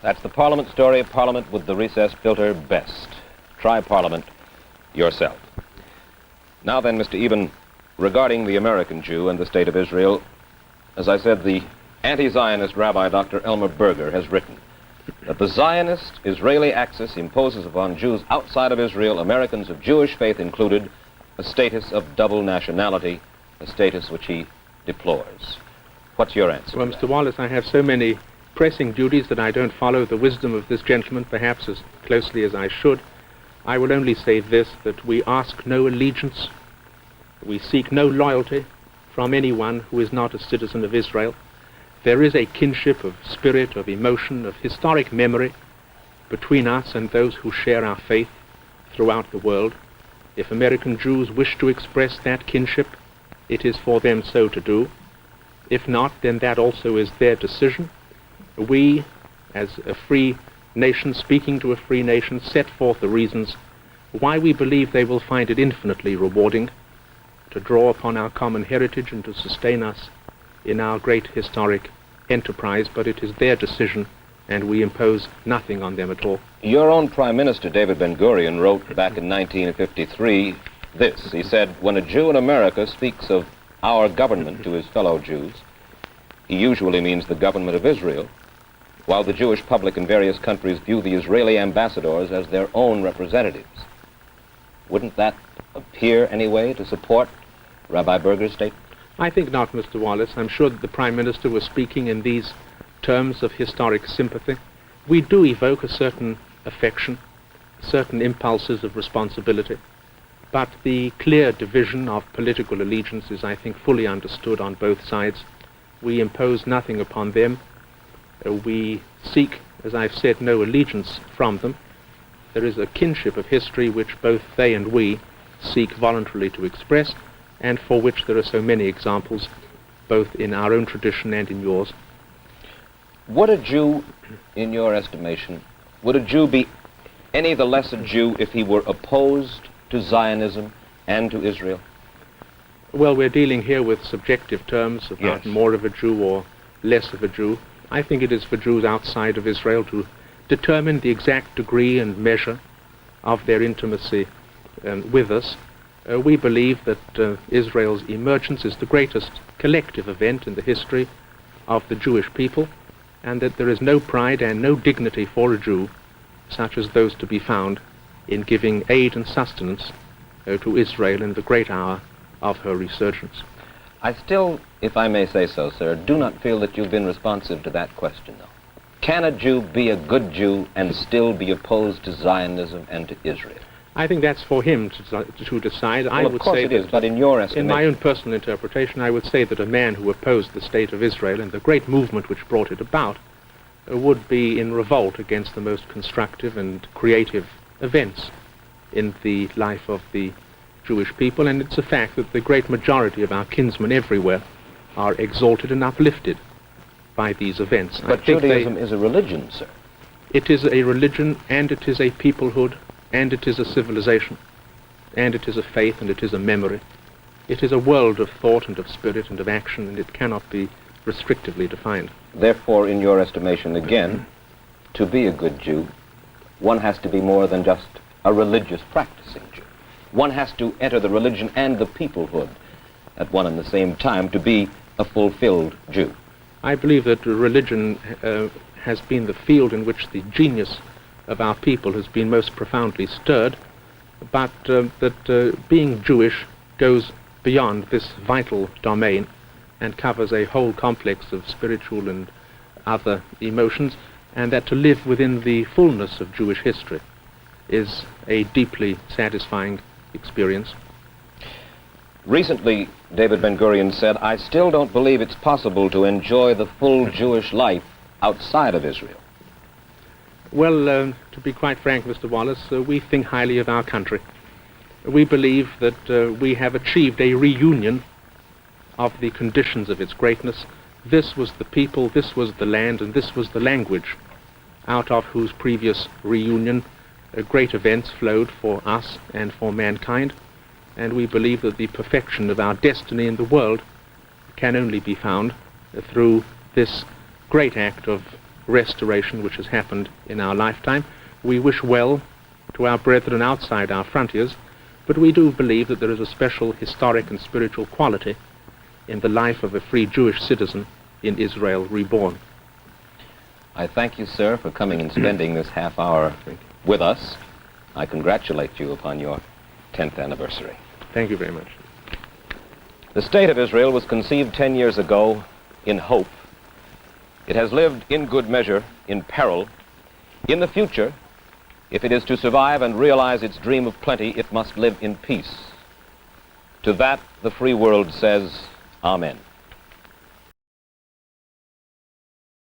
That's the Parliament story, Parliament with the recess filter best. Try Parliament yourself. Now then, Mr. Eban, regarding the American Jew and the State of Israel, as I said, the anti-Zionist Rabbi Dr. Elmer Berger has written that the Zionist-Israeli axis imposes upon Jews outside of Israel, Americans of Jewish faith included, a status of double nationality, a status which he deplores. What's your answer? Well, Mr. Wallace, I have so many pressing duties that I don't follow the wisdom of this gentleman perhaps as closely as I should. I will only say this, that we ask no allegiance, we seek no loyalty from anyone who is not a citizen of Israel. There is a kinship of spirit, of emotion, of historic memory between us and those who share our faith throughout the world. If American Jews wish to express that kinship, it is for them so to do. If not, then that also is their decision. We, as a free nation speaking to a free nation, set forth the reasons why we believe they will find it infinitely rewarding to draw upon our common heritage and to sustain us in our great historic enterprise, but it is their decision and we impose nothing on them at all. Your own Prime Minister, David Ben-Gurion, wrote back in 1953 this. He said, when a Jew in America speaks of our government to his fellow Jews, he usually means the government of Israel, while the Jewish public in various countries view the Israeli ambassadors as their own representatives. Wouldn't that appear anyway to support Rabbi Berger's statement? I think not, Mr. Wallace. I'm sure that the Prime Minister was speaking in these terms of historic sympathy. We do evoke a certain affection, certain impulses of responsibility, but the clear division of political allegiance is, I think, fully understood on both sides. We impose nothing upon them. We seek, as I've said, no allegiance from them. There is a kinship of history which both they and we seek voluntarily to express, and for which there are so many examples, both in our own tradition and in yours. Would a Jew, in your estimation, would a Jew be any the less a Jew if he were opposed to Zionism and to Israel? Well, we're dealing here with subjective terms about more of a Jew or less of a Jew. I think it is for Jews outside of Israel to determine the exact degree and measure of their intimacy with us. We believe that Israel's emergence is the greatest collective event in the history of the Jewish people, and that there is no pride and no dignity for a Jew such as those to be found in giving aid and sustenance to Israel in the great hour of her resurgence. I still, if I may say so, sir, do not feel that you've been responsive to that question, though. Can a Jew be a good Jew and still be opposed to Zionism and to Israel? I think that's for him to decide. Well, of course it is, but in your estimation... In my own personal interpretation, I would say that a man who opposed the state of Israel and the great movement which brought it about would be in revolt against the most constructive and creative events in the life of the Jewish people, and it's a fact that the great majority of our kinsmen everywhere are exalted and uplifted by these events. But Judaism is a religion, sir. It is a religion, and it is a peoplehood, and it is a civilization, and it is a faith, and it is a memory. It is a world of thought and of spirit and of action, and it cannot be restrictively defined. Therefore, in your estimation, again, to be a good Jew, one has to be more than just a religious practicing Jew. One has to enter the religion and the peoplehood at one and the same time to be a fulfilled Jew. I believe that religion has been the field in which the genius of our people has been most profoundly stirred, but that being Jewish goes beyond this vital domain and covers a whole complex of spiritual and other emotions, and that to live within the fullness of Jewish history is a deeply satisfying experience. Recently, David Ben-Gurion said, I still don't believe it's possible to enjoy the full Jewish life outside of Israel. Well, to be quite frank, Mr. Wallace, we think highly of our country. We believe that we have achieved a reunion of the conditions of its greatness. This was the people, this was the land, and this was the language out of whose previous reunion great events flowed for us and for mankind. And we believe that the perfection of our destiny in the world can only be found through this great act of restoration which has happened in our lifetime. We wish well to our brethren outside our frontiers, but we do believe that there is a special historic and spiritual quality in the life of a free Jewish citizen in Israel reborn. I thank you, sir, for coming and spending this half hour with us. I congratulate you upon your 10th anniversary. Thank you very much. The State of Israel was conceived 10 years ago in hope. It has lived in good measure in peril. In the future, if it is to survive and realize its dream of plenty, it must live in peace. To that, the free world says, Amen.